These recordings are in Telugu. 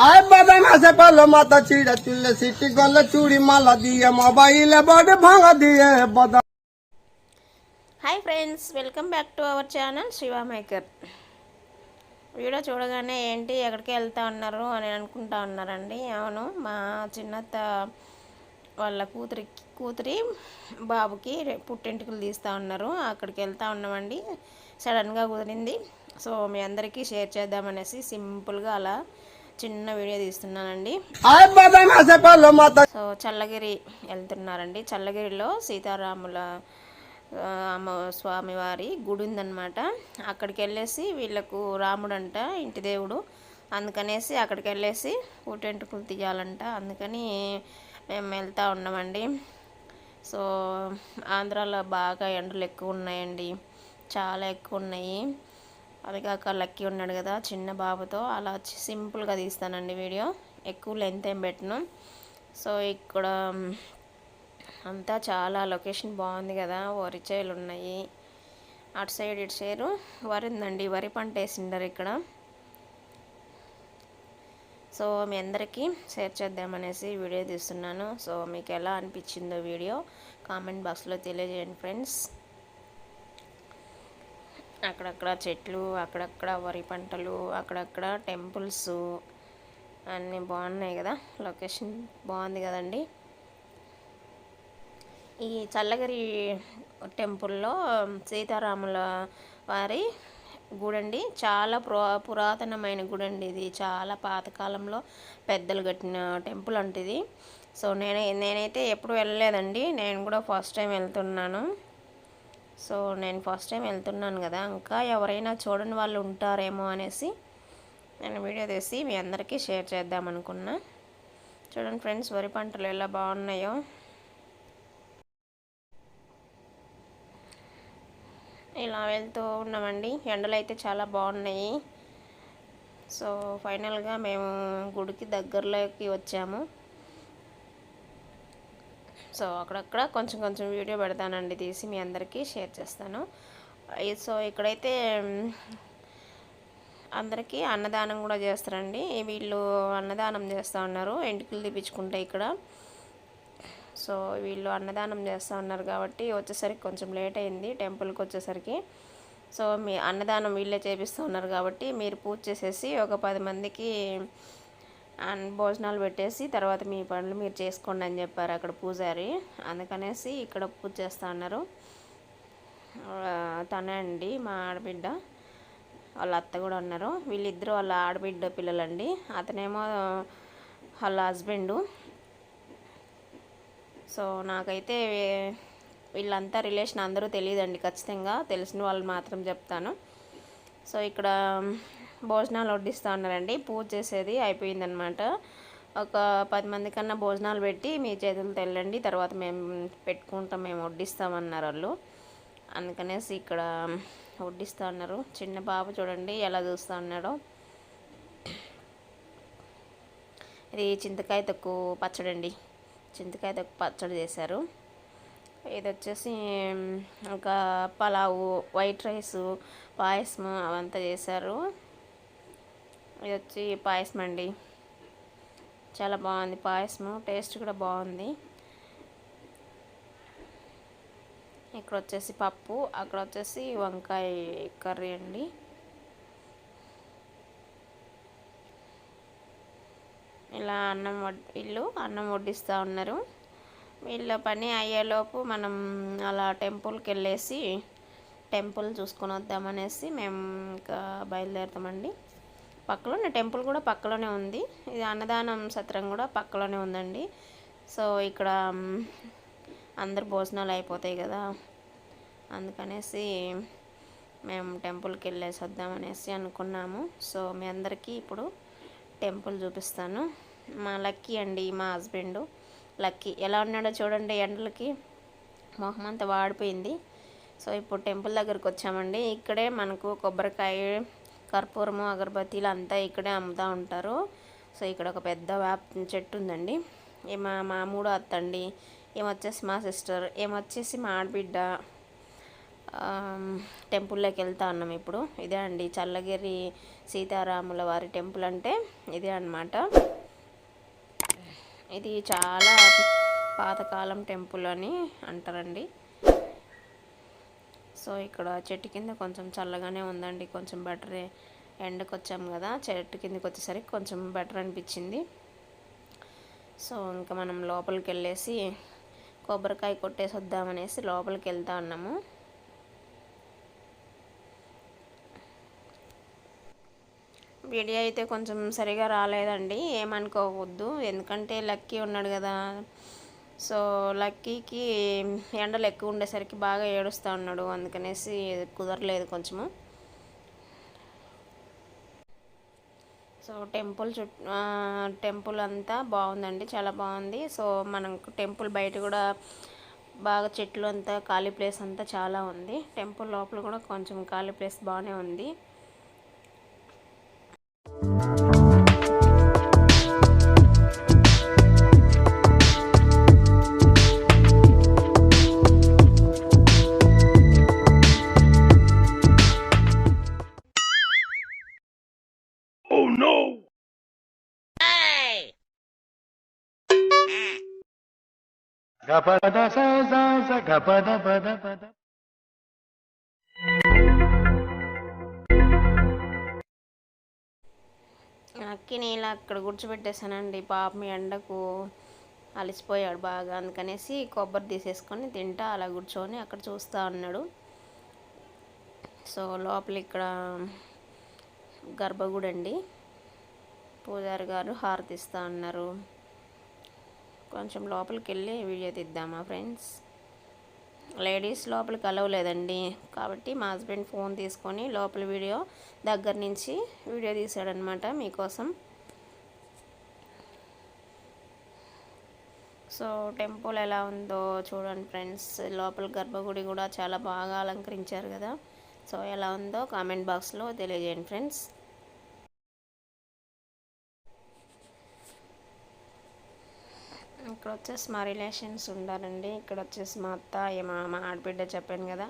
आय बदन से पहले माता चीड़ा चुल्ले सीटी गले चूड़ी माला दिए मोबाइल बड़े भांगा दिए बदन। Hi friends, welcome back to our channel Shiva maker. Video చూడగానే ఏంటి ఎక్కడికి వెళ్తా ఉన్నారు అని అనుకుంటా ఉన్నారండి. అవును, మా చిన్నత్త వాళ్ళ కూతురి బాబుకి పుట్టింటికలు తీస్తూ ఉన్నారు. అక్కడికి వెళ్తూ ఉన్నామండి. సడన్గా కుదిరింది. సో మీ అందరికీ షేర్ చేద్దామనేసి సింపుల్గా అలా చిన్న వీడియో తీస్తున్నానండి. సో చల్లగిరి వెళ్తున్నారండి. చల్లగిరిలో సీతారాముల స్వామివారి గుడి ఉందన్నమాట. అక్కడికి వెళ్ళేసి వీళ్ళకు రాముడు అంట ఇంటి దేవుడు, అందుకనేసి అక్కడికి వెళ్ళేసి పుట్టెంటుకలు తీయాలంట. అందుకని మేము వెళ్తూ ఉన్నామండి. సో ఆంధ్రాలో బాగా ఎండలు ఎక్కువ ఉన్నాయండి, చాలా ఎక్కువ ఉన్నాయి. అది కాక లక్కీ ఉన్నాడు కదా చిన్న బాబుతో, అలా సింపుల్గా తీస్తానండి వీడియో, ఎక్కువ లెంత్ ఏం పెట్టను. సో ఇక్కడ అంతా చాలా లొకేషన్ బాగుంది కదా, వరి చేలు ఉన్నాయి. అటు సైడ్ ఇటు సైడు వరి ఉందండి, వరి పంట వేసిండారు ఇక్కడ. సో మీ అందరికీ షేర్ చేద్దామనేసి వీడియో తీస్తున్నాను. సో మీకు ఎలా అనిపించిందో వీడియో కామెంట్ బాక్స్లో తెలియజేయండి ఫ్రెండ్స్. అక్కడక్కడ చెట్లు, అక్కడక్కడ వరి పంటలు, అక్కడక్కడ టెంపుల్స్ అన్నీ బాగున్నాయి కదా, లొకేషన్ బాగుంది కదండి. ఈ చల్లగిరి టెంపుల్లో సీతారాముల వారి గుడండి, చాలా పురాతనమైన గుడండి. ఇది చాలా పాతకాలంలో పెద్దలు కట్టిన టెంపుల్ అంటే ఇది. సో నేనైతే ఎప్పుడు వెళ్ళలేదండి, నేను కూడా ఫస్ట్ టైం వెళ్తున్నాను. సో నేను ఫస్ట్ టైం వెళ్తున్నాను కదా, ఇంకా ఎవరైనా చూడని వాళ్ళు ఉంటారేమో అనేసి నేను వీడియో తీసి మీ అందరికీ షేర్ చేద్దామనుకున్నా. చూడండి ఫ్రెండ్స్, వరి పంటలు ఎలా బాగున్నాయో. ఇలా వెళ్తూ ఉన్నామండి. ఎండలు అయితే చాలా బాగున్నాయి. సో ఫైనల్గా మేము గుడికి దగ్గరలోకి వచ్చాము. సో అక్కడక్కడ కొంచెం కొంచెం వీడియో పెడతానండి, తీసి మీ అందరికీ షేర్ చేస్తాను. సో ఇక్కడైతే అందరికీ అన్నదానం కూడా చేస్తారండి. వీళ్ళు అన్నదానం చేస్తూ ఉన్నారు, ఎంటుకలు తీపించుకుంటే ఇక్కడ. సో వీళ్ళు అన్నదానం చేస్తూ ఉన్నారు కాబట్టి వచ్చేసరికి కొంచెం లేట్ అయింది టెంపుల్కి వచ్చేసరికి. సో మీ అన్నదానం వీళ్ళే చేపిస్తూ ఉన్నారు కాబట్టి మీరు పూజ చేసేసి ఒక 10 మందికి భోజనాలు పెట్టేసి తర్వాత మీ పనులు మీరు చేసుకోండి అని చెప్పారు అక్కడ పూజారి. అందుకనేసి ఇక్కడ పూజ చేస్తూ ఉన్నారు. తనే అండి మా ఆడబిడ్డ, వాళ్ళ అత్త కూడా ఉన్నారు. వీళ్ళిద్దరూ వాళ్ళ ఆడబిడ్డ పిల్లలండి, అతనేమో వాళ్ళ హస్బెండు. సో నాకైతే వీళ్ళంతా రిలేషన్ అందరూ తెలియదండి, ఖచ్చితంగా తెలిసిన వాళ్ళు మాత్రం చెప్తాను. సో ఇక్కడ భోజనాలు వడ్డిస్తూ ఉన్నారండి, పూజ చేసేది అయిపోయిందనమాట. ఒక 10 మంది కన్నా భోజనాలు పెట్టి మీ చేతులతో వెళ్ళండి, తర్వాత మేము పెట్టుకుంటాం, మేము వడ్డిస్తామన్నారు వాళ్ళు. అందుకనేసి ఇక్కడ వడ్డిస్తూ ఉన్నారు. చిన్న బాబు చూడండి ఎలా చూస్తూ ఉన్నాడో. ఇది చింతకాయ తొక్కు పచ్చడి అండి, చింతకాయ తొక్కు పచ్చడి చేశారు. ఇది వచ్చేసి ఇంకా పలావు, వైట్ రైసు, పాయసము అవంతా చేశారు. ఇది వచ్చి పాయసం అండి, చాలా బాగుంది పాయసము, టేస్ట్ కూడా బాగుంది. ఇక్కడ వచ్చేసి పప్పు, అక్కడ వచ్చేసి వంకాయ కర్రీ అండి. ఇలా వీళ్ళు అన్నం వడ్డిస్తూ ఉన్నారు. వీళ్ళ పని అయ్యేలోపు మనం అలా టెంపుల్కి వెళ్ళేసి టెంపుల్ చూసుకొని వద్దామనేసి మేము ఇంకా బయలుదేరుతామండి. పక్కలోనే టెంపుల్ కూడా పక్కలోనే ఉంది, ఇది అన్నదానం సత్రం కూడా పక్కలోనే ఉందండి. సో ఇక్కడ అందరు భోజనాలు అయిపోతాయి కదా, అందుకనేసి మేము టెంపుల్కి వెళ్ళేసి వద్దామనేసి అనుకున్నాము. సో మీ అందరికీ ఇప్పుడు టెంపుల్ చూపిస్తాను. మా లక్కీ అండి, మా హస్బెండు లక్కీ ఎలా ఉన్నాడో చూడండి, ఎండలకి మొహం అంతా వాడిపోయింది. సో ఇప్పుడు టెంపుల్ దగ్గరికి వచ్చామండి. ఇక్కడే మనకు కొబ్బరికాయ, కర్పూరము, అగరబత్తీలు అంతా ఇక్కడే అమ్ముతూ ఉంటారు. సో ఇక్కడ ఒక పెద్ద వేప చెట్టు ఉందండి. మా మూడో అత్త అండి, ఏమొచ్చేసి మా సిస్టర్, ఏమొచ్చేసి మా ఆడబిడ్డ, టెంపుల్లోకి వెళ్తా ఉన్నాం ఇప్పుడు. ఇదే అండి చల్లగిరి సీతారాముల వారి టెంపుల్ అంటే ఇదే అన్నమాట. ఇది చాలా పాతకాలం టెంపుల్ అని అంటారండి. సో ఇక్కడ చెట్టు కింద కొంచెం చల్లగానే ఉందండి, కొంచెం బెటరే. ఎండకు వచ్చాము కదా, చెట్టు కిందకి వచ్చేసరికి కొంచెం బెటర్ అనిపించింది. సో ఇంకా మనం లోపలికి వెళ్ళేసి కొబ్బరికాయ కొట్టేసి వద్దామనేసి లోపలికి వెళ్తా ఉన్నాము. వీడియో అయితే కొంచెం సరిగా రాలేదండి, ఏమనుకోవద్దు. ఎందుకంటే లక్కీ ఉన్నాడు కదా, సో లక్కీకి ఎండలు ఎక్కువ ఉండేసరికి బాగా ఏడుస్తూ ఉన్నాడు, అందుకనేసి కుదరలేదు కొంచెము. సో టెంపుల్ అంతా బాగుందండి, చాలా బాగుంది. సో మనం టెంపుల్ బయట కూడా బాగా చెట్లు అంతా ఖాళీ ప్లేస్ అంతా చాలా ఉంది. టెంపుల్ లోపల కూడా కొంచెం ఖాళీ ప్లేస్ బాగానే ఉంది. అక్కిని ఇలా అక్కడ కూర్చోబెట్టేశానండి, పాపం ఎండకు అలసిపోయాడు బాగా, అందుకనేసి కొబ్బరి తీసేసుకొని తింటా అలా కూర్చొని అక్కడ చూస్తూ ఉన్నాడు. సో లోపల ఇక్కడ గర్భగుడి అండి, పూజారి గారు హారతిస్తూ ఉన్నారు. కొంచెం లోపలికి వెళ్ళి వీడియో తీద్దామా ఫ్రెండ్స్. లేడీస్ లోపలికి అలవలేదండి, కాబట్టి మా హస్బెండ్ ఫోన్ తీసుకొని లోపల వీడియో దగ్గర నుంచి వీడియో తీసాడనమాట మీకోసం. సో టెంపుల్ ఎలా ఉందో చూడండి ఫ్రెండ్స్. లోపల గర్భగుడి కూడా చాలా బాగా అలంకరించారు కదా. సో ఎలా ఉందో కామెంట్ బాక్స్లో తెలియజేయండి ఫ్రెండ్స్. ఇక్కడ వచ్చేసి మా రిలేషన్స్ ఉండారండి. ఇక్కడ వచ్చేసి మా అత్త, మా ఆడబిడ్డ చెప్పాను కదా,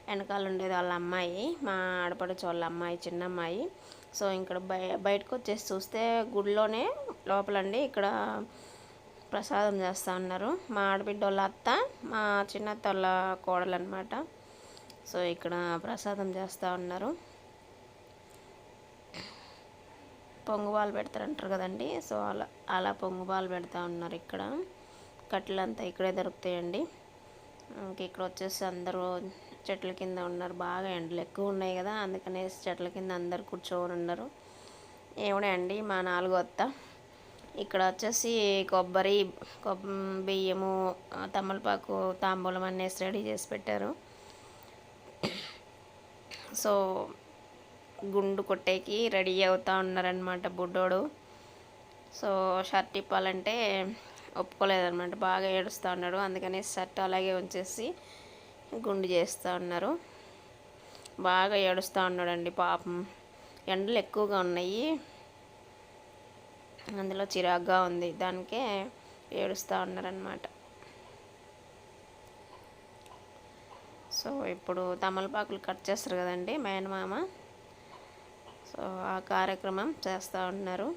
వెనకాల ఉండేది వాళ్ళ అమ్మాయి, మా ఆడపడుచు వాళ్ళ అమ్మాయి, చిన్న అమ్మాయి. సో ఇక్కడ బయటకు వచ్చేసి చూస్తే గుడిలోనే లోపలండి ఇక్కడ ప్రసాదం చేస్తూ ఉన్నారు. మా ఆడబిడ్డ వాళ్ళ అత్త, మా చిన్నత్త వాళ్ళ కోడలు అనమాట. సో ఇక్కడ ప్రసాదం చేస్తూ ఉన్నారు. పొంగుపాలు పెడతారంటారు కదండి, సో అలా పొంగుపాలు పెడతా ఉన్నారు. ఇక్కడ కట్టెలంతా ఇక్కడే దొరుకుతాయండి. ఇంక ఇక్కడ వచ్చేసి అందరూ చెట్ల కింద ఉన్నారు, బాగా ఎండలు ఎక్కువ ఉన్నాయి కదా, అందుకనేసి చెట్ల కింద అందరు కూర్చొని ఉన్నారు. ఏమిడే అండి మా 4వ అత్త. ఇక్కడ వచ్చేసి కొబ్బరి, బియ్యము, తమలపాకు, తాంబూలం అనేసి రెడీ చేసి పెట్టారు. సో గుండు కొట్టేకి రెడీ అవుతూ ఉన్నారనమాట బుడ్డోడు. సో షర్ట్ ఇప్పాలంటే ఒప్పుకోలేదనమాట, బాగా ఏడుస్తూ ఉన్నాడు, అందుకని షర్ట్ అలాగే ఉంచేసి గుండు చేస్తూ ఉన్నారు. బాగా ఏడుస్తూ ఉన్నాడండి పాపం, ఎండలు ఎక్కువగా ఉన్నాయి, అందులో చిరాగ్గా ఉంది, దానికే ఏడుస్తూ ఉన్నారనమాట. సో ఇప్పుడు తమలపాకులు కట్ చేస్తారు కదండి మేనమామ, సో ఆ కార్యక్రమం చేస్తూ ఉన్నారు.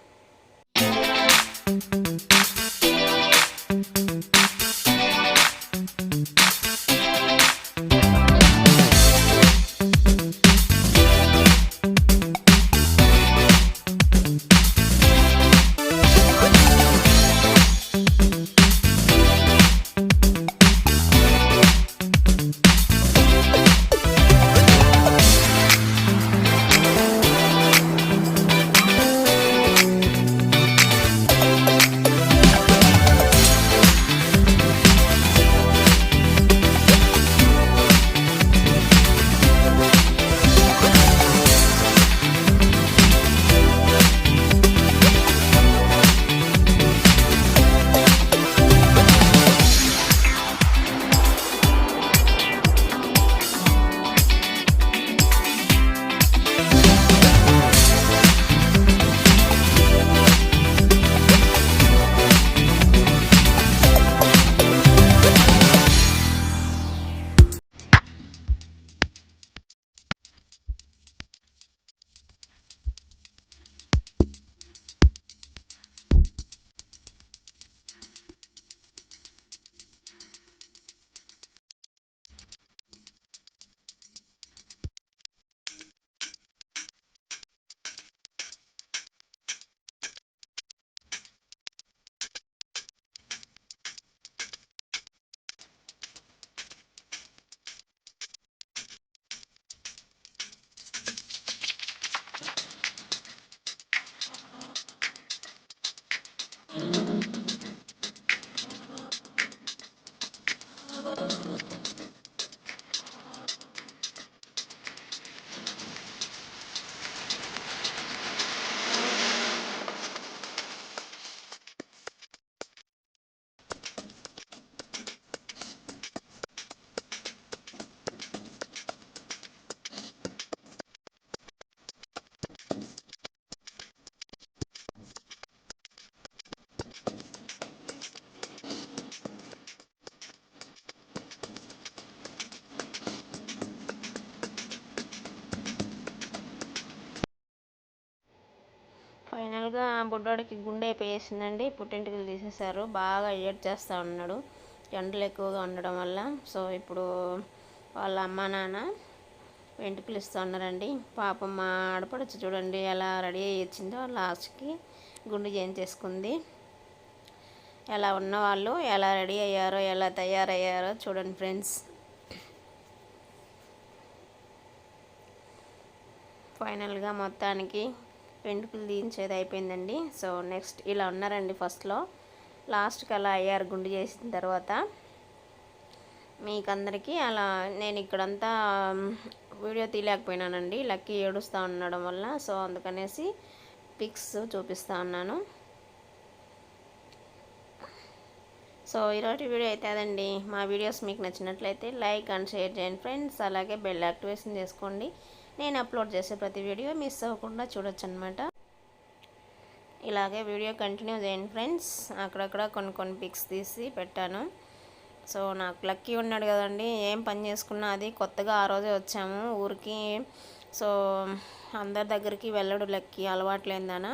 ఫైనల్గా బుడ్డోడికి గుండె అయిపోయేసిందండి. పుట్టింటికి తీసేశారు. బాగా ఏడ్ చేస్తూ ఉన్నాడు ఎండలు ఎక్కువగా ఉండడం వల్ల. సో ఇప్పుడు వాళ్ళ అమ్మ నాన్న వెంట్రుకలు ఇస్తూ ఉన్నారండి. పాపం మా ఆడపడచ్చు చూడండి ఎలా రెడీ అయ్యి వచ్చిందో, లాస్ట్కి గుండు చేయించేసుకుంది. ఎలా ఉన్నవాళ్ళు ఎలా రెడీ అయ్యారో, ఎలా తయారయ్యారో చూడండి ఫ్రెండ్స్. ఫైనల్గా మొత్తానికి వెంట్రుకలు తీయించేది అయిపోయిందండి. సో నెక్స్ట్ ఇలా ఉన్నారండి ఫస్ట్లో, లాస్ట్కి అలా అయ్యారు గుండు చేసిన తర్వాత. మీకందరికీ అలా నేను ఇక్కడంతా వీడియో తీయలేకపోయినానండి, లక్కీ ఏడుస్తూ ఉండడం వల్ల. సో అందుకనేసి పిక్స్ చూపిస్తూ ఉన్నాను. సో ఈరోజు వీడియో అయితే అదండి. మా వీడియోస్ మీకు నచ్చినట్లయితే లైక్ అండ్ షేర్ చేయండి ఫ్రెండ్స్. అలాగే బెల్ యాక్టివేషన్ చేసుకోండి. నేను అప్లోడ్ చేసే ప్రతి వీడియో మిస్ అవ్వకుండా చూడొచ్చు అనమాట. ఇలాగే వీడియో కంటిన్యూ చేయండి ఫ్రెండ్స్. అక్కడక్కడ కొన్ని పిక్స్ తీసి పెట్టాను. సో నాకు లక్కీ ఉన్నాడు కదండి, ఏం పని చేసుకున్నా అది కొత్తగా ఆ రోజే వచ్చాము ఊరికి. సో అందరి దగ్గరికి వెళ్ళడు లక్కీ, అలవాట్లేందనా.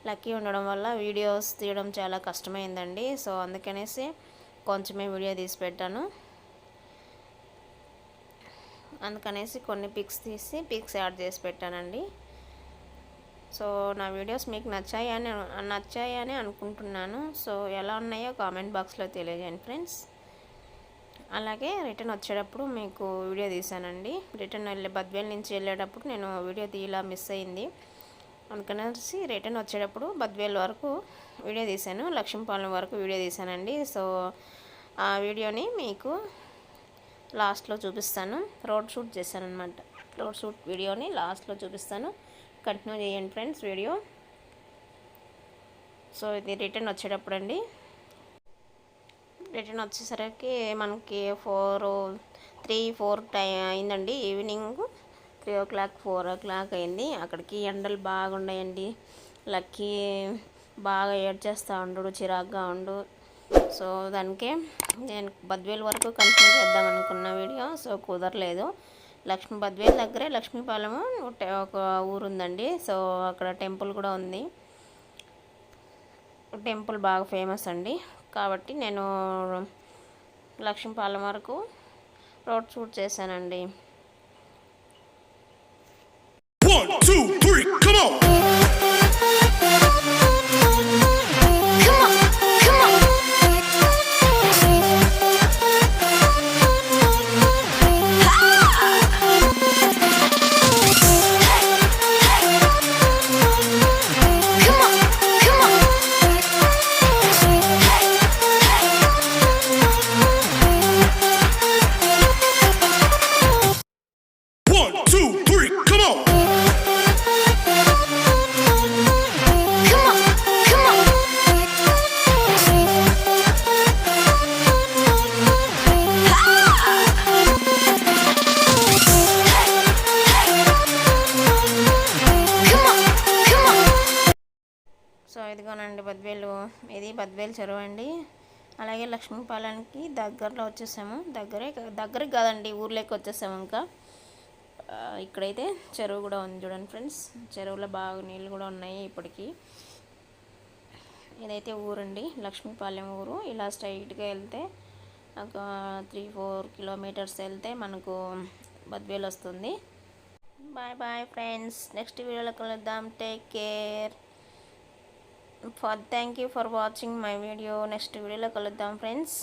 లక్కీ ఉండడం వల్ల వీడియోస్ తీయడం చాలా కష్టమైందండి. సో అందుకనేసి కొంచెమే వీడియో తీసి పెట్టాను. అందుకనేసి కొన్ని పిక్స్ తీసి పిక్స్ యాడ్ చేసి పెట్టానండి. సో నా వీడియోస్ మీకు నచ్చాయని అనుకుంటున్నాను. సో ఎలా ఉన్నాయో కామెంట్ బాక్స్లో తెలియజేయండి ఫ్రెండ్స్. అలాగే రిటర్న్ వచ్చేటప్పుడు మీకు వీడియో తీసానండి. రిటర్న్ బద్వేల్ నుంచి వెళ్ళేటప్పుడు నేను వీడియో తీయలా మిస్ అయింది. అందుకనేసి రిటర్న్ వచ్చేటప్పుడు బద్వేల్ వరకు వీడియో తీశాను, లక్ష్మీపాలెం వరకు వీడియో తీశానండి. సో ఆ వీడియోని మీకు లాస్ట్లో చూపిస్తాను. రోడ్ షూట్ చేశాను అనమాట. రోడ్ షూట్ వీడియోని లాస్ట్లో చూపిస్తాను. కంటిన్యూ చేయండి ఫ్రెండ్స్ వీడియో. సో ఇది రిటర్న్ వచ్చేటప్పుడు అండి. రిటర్న్ వచ్చేసరికి మనకి 4 అయిందండి. ఈవినింగ్ 3 o'clock 4 o'clock అయింది. అక్కడికి ఎండలు బాగున్నాయండి. లక్కీ బాగా ఏడ్చేస్తూ ఉండు, చిరాగ్గా ఉండు. సో దానికే నేను బద్వేల్ వరకు కంటిన్యూ చేద్దాం అనుకున్న వీడియో. సో కుదరలేదు. బద్వేల్ దగ్గరే లక్ష్మీపాలెము ఒక ఊరు ఉందండి. సో అక్కడ టెంపుల్ కూడా ఉంది. టెంపుల్ బాగా ఫేమస్ అండి. కాబట్టి నేను లక్ష్మీపాలెం వరకు రోడ్ షూట్ చేశానండి. 1, 2, 3, come on! సో ఇదిగోనండి ఇది బద్వేలు చెరువు అండి. అలాగే లక్ష్మీపాలెంకి దగ్గరలో వచ్చేసాము. దగ్గరికి కాదండి, ఊర్లోకి వచ్చేసాము. ఇంకా ఇక్కడైతే చెరువు కూడా ఉంది చూడండి ఫ్రెండ్స్. చెరువులో బాగా నీళ్ళు కూడా ఉన్నాయి ఇప్పటికీ. ఇదైతే ఊరండి, లక్ష్మీపాలెం ఊరు. ఇలా స్ట్రైట్గా వెళ్తే ఒక 3-4 kilometers వెళ్తే మనకు బద్వేలు వస్తుంది. Bye friends. నెక్స్ట్ వీడియోలో కలుద్దాం. Take care. Thank you for watching my video. Next వీడియోలో కలుద్దాం ఫ్రెండ్స్.